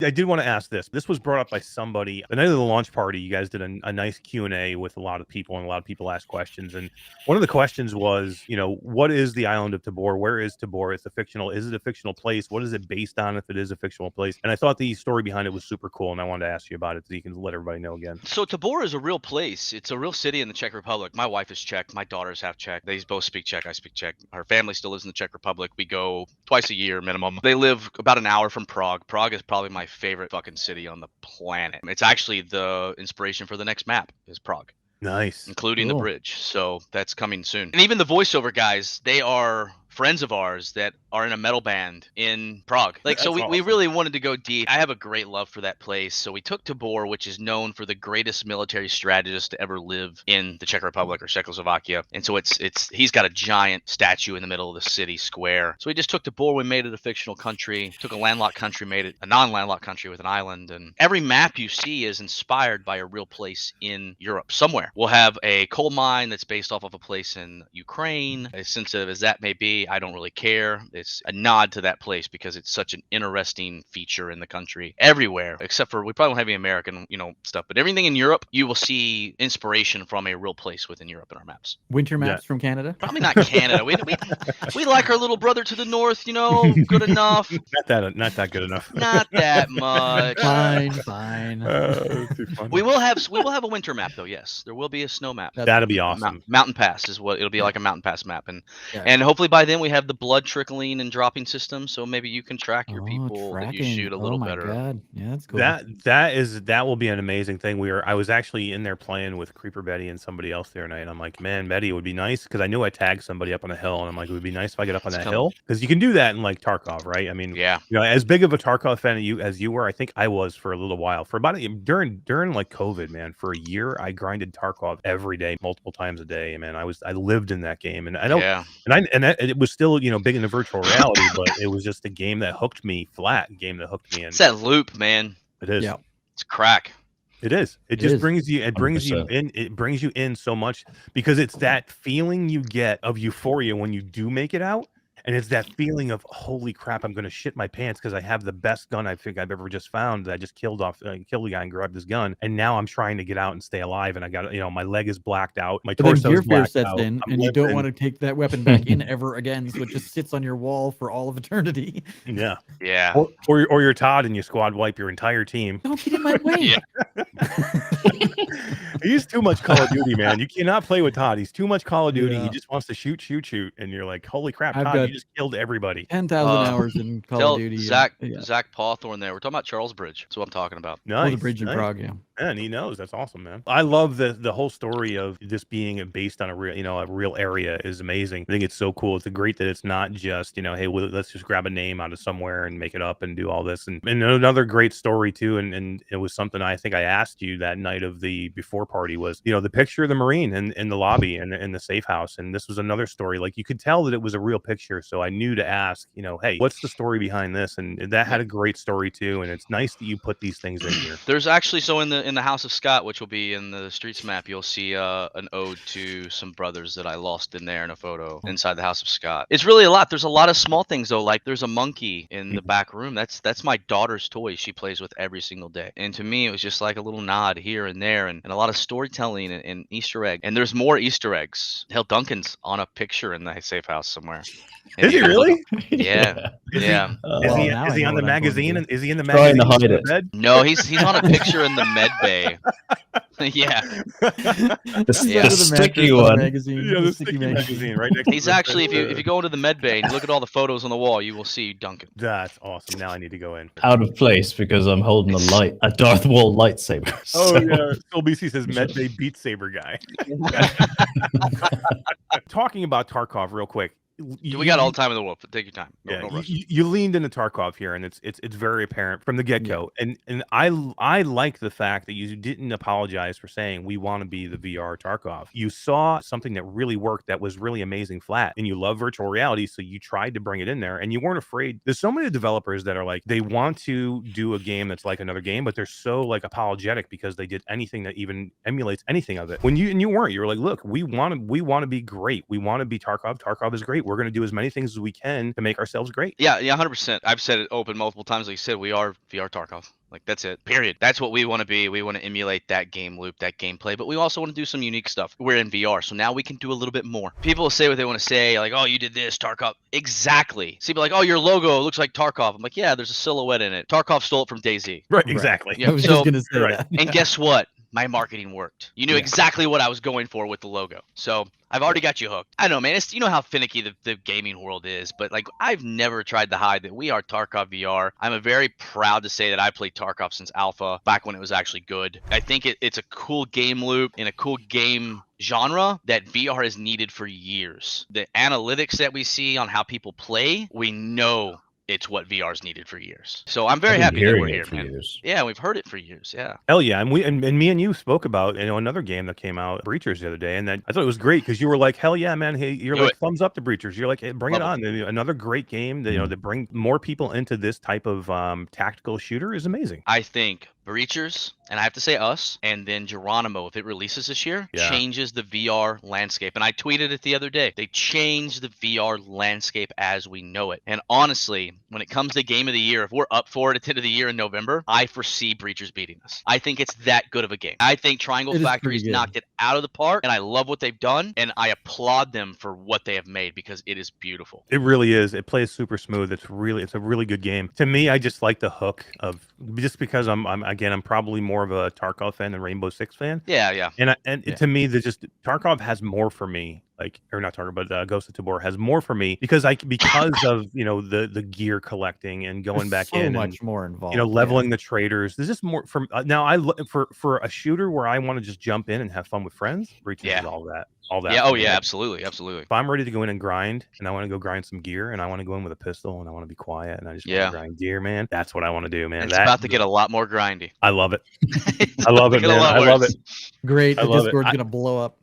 I did want to ask this. This was brought up by somebody. The night of the launch party, you guys did a nice Q&A with a lot of people, and a lot of people asked questions. And one of the questions was, what is the Island of Tabor? Where is Tabor? Is it a fictional place? What is it based on if it is a fictional place? And I thought the story behind it was super cool, and I wanted to ask you about it so you can let everybody know again. So Tabor is a real place. It's a real city in the Czech Republic. My wife is Czech. My daughters have Czech. They both speak Czech. I speak Czech. Our family still lives in the Czech Republic. We go twice a year minimum. They live about an hour from Prague. Prague is probably my favorite fucking city on the planet. It's actually the inspiration for the next map is Prague. Nice. Including the bridge. So that's coming soon. And even the voiceover guys, they are friends of ours that are in a metal band in Prague. So we really wanted to go deep. I have a great love for that place. So we took Tabor, which is known for the greatest military strategist to ever live in the Czech Republic or Czechoslovakia. And so he's got a giant statue in the middle of the city square. So we just took Tabor, we made it a fictional country, took a landlocked country, made it a non-landlocked country with an island. And every map you see is inspired by a real place in Europe somewhere. We'll have a coal mine that's based off of a place in Ukraine. As sensitive as that may be, I don't really care. It's a nod to that place because it's such an interesting feature in the country everywhere, except for we probably don't have any American, stuff. But everything in Europe, you will see inspiration from a real place within Europe in our maps. Winter maps from Canada? Probably not Canada. We like our little brother to the north, good enough. Not that good enough. Not that much. Fine. We will have a winter map though. Yes, there will be a snow map. That'll be awesome. Mountain Pass is what it'll be, like a Mountain Pass map, and hopefully by then we have the blood trickling and dropping system, so maybe you can track your people that you shoot a little better. God. Yeah, that's cool. That will be an amazing thing. I was actually in there playing with Creeper Betty and somebody else the other night. And I'm like, man, Betty, it would be nice because I knew I tagged somebody up on a hill, and I'm like, it would be nice if I get up on that hill because you can do that in like Tarkov, right? I mean, yeah, as big of a Tarkov fan as you were, I think I was for a little while. For about during like COVID, man, for a year I grinded Tarkov every day, multiple times a day. Man, I lived in that game, and I don't, it was still big into virtual reality, but it was just a game that hooked me flat. Game that hooked me in. It's that loop, man. It is. Yeah. It's crack. It is. It brings you in. It brings you in so much because it's that feeling you get of euphoria when you do make it out. And it's that feeling of, holy crap, I'm going to shit my pants because I have the best gun I think I've ever just found. That I just killed a guy and grabbed his gun. And now I'm trying to get out and stay alive. And I got, my leg is blacked out. My torso is blacked out. And you don't want to take that weapon back in ever again. So it just sits on your wall for all of eternity. Yeah. Yeah. Or you're Todd and you squad wipe your entire team. Don't get in my way. He's too much Call of Duty, man. You cannot play with Todd. He's too much Call of Duty. He just wants to shoot. And you're like, holy crap, Todd, you just killed everybody. 10,000 hours in Call of Duty. Zach Pawthorne there. We're talking about Charles Bridge. That's what I'm talking about. Nice. The bridge in Prague, yeah. And he knows. That's awesome, man. I love the whole story of this being based on a real area is amazing. I think it's so cool. It's great that it's not just, hey, let's just grab a name out of somewhere and make it up and do all this. And another great story too. And it was something I think I asked you that night of the before party was, the picture of the Marine in the lobby and in the safe house. And this was another story. Like you could tell that it was a real picture. So I knew to ask, hey, what's the story behind this? And that had a great story too. And it's nice that you put these things in here. There's actually, so in the House of Scott, which will be in the Streets map, you'll see an ode to some brothers that I lost in there in a photo inside the House of Scott. It's really a lot. There's a lot of small things though. Like there's a monkey in the back room. That's my daughter's toy. She plays with every single day. And to me, it was just like a little nod here and there, and a lot of storytelling and Easter egg. And there's more Easter eggs. Hell, Duncan's on a picture in the safe house somewhere. Is he really? Yeah. Yeah. Is he on the magazine? Is he in the magazine? Trying to hide it. Bed? No, he's on a picture in the med bay. Yeah. The sticky one. Yeah, the sticky magazine right next He's actually, if you go into the med bay and you look at all the photos on the wall, you will see Duncan. That's awesome. Now I need to go in. Out of place because I'm holding a Darth Maul lightsaber. Oh yeah. Phil BC says med bay Beat Saber guy. Talking about Tarkov real quick. We got all the time in the world. Take your time. No you leaned into Tarkov here, and it's very apparent from the get-go. Yeah. And I like the fact that you didn't apologize for saying we want to be the VR Tarkov. You saw something that really worked, that was really amazing flat, and you love virtual reality, so you tried to bring it in there, and you weren't afraid. There's so many developers that are like, they want to do a game that's like another game, but they're so like apologetic because they did anything that even emulates anything of it. When you weren't, you were like, look, we want to be great. We want to be Tarkov. Tarkov is great. we're going to do as many things as we can to make ourselves great. Yeah, 100%. I've said it open multiple times. Like you said, we are VR Tarkov. Like, that's it. Period. That's what we want to be. We want to emulate that game loop, that gameplay, but we also want to do some unique stuff. We're in VR, so now we can do a little bit more. People will say what they want to say, like, oh, you did this, Tarkov. Exactly. See, people like, oh, your logo looks like Tarkov. I'm like, yeah, there's a silhouette in it. Tarkov stole it from DayZ. Right, exactly. I was just gonna say that. And guess what? My marketing worked. You knew exactly what I was going for with the logo. So I've already got you hooked. I know, man. It's, you know how finicky the gaming world is, but like, I've never tried to hide that we are Tarkov VR. I'm very proud to say that I played Tarkov since alpha, back when it was actually good. I think it's a cool game loop and a cool game genre that VR has needed for years. The analytics that we see on how people play, we know it's what VR's needed for years. So I'm very happy that we're here, man. Years. Yeah, we've heard it for years. Yeah. Hell yeah, and me and you spoke about another game that came out, Breachers, the other day, and that I thought it was great because you were like, hell yeah, man, hey, you're like thumbs up to Breachers. You're like, hey, bring it on. Another great game that that bring more people into this type of tactical shooter is amazing. I think Breachers, and I have to say us, and then Geronimo, if it releases this year, changes the VR landscape. And I tweeted it the other day. They changed the VR landscape as we know it. And honestly, when it comes to Game of the Year, if we're up for it at the end of the year in November, I foresee Breachers beating us. I think it's that good of a game. I think Triangle Factory's knocked it out of the park, and I love what they've done, and I applaud them for what they have made because it is beautiful. It really is. It plays super smooth. It's a really good game. To me, I just like the hook of, just because I'm probably more of a Tarkov fan than Rainbow Six fan. Yeah. And to me, Tarkov has more for me. Like, or not Tarkov, but Ghosts of Tabor has more for me because of the gear collecting and going back in, so much more involved. Leveling the traders. There's just more from now. I look for a shooter where I want to just jump in and have fun with friends. Breachers is all that. Yeah. Oh yeah. Absolutely. If I'm ready to go in and grind, and I want to go grind some gear, and I want to go in with a pistol, and I want to be quiet, and I just want to grind gear, man. That's what I want to do, man. It's about to get a lot more grindy. I love it. I love it, man. I love it. Great. The Discord's gonna blow up.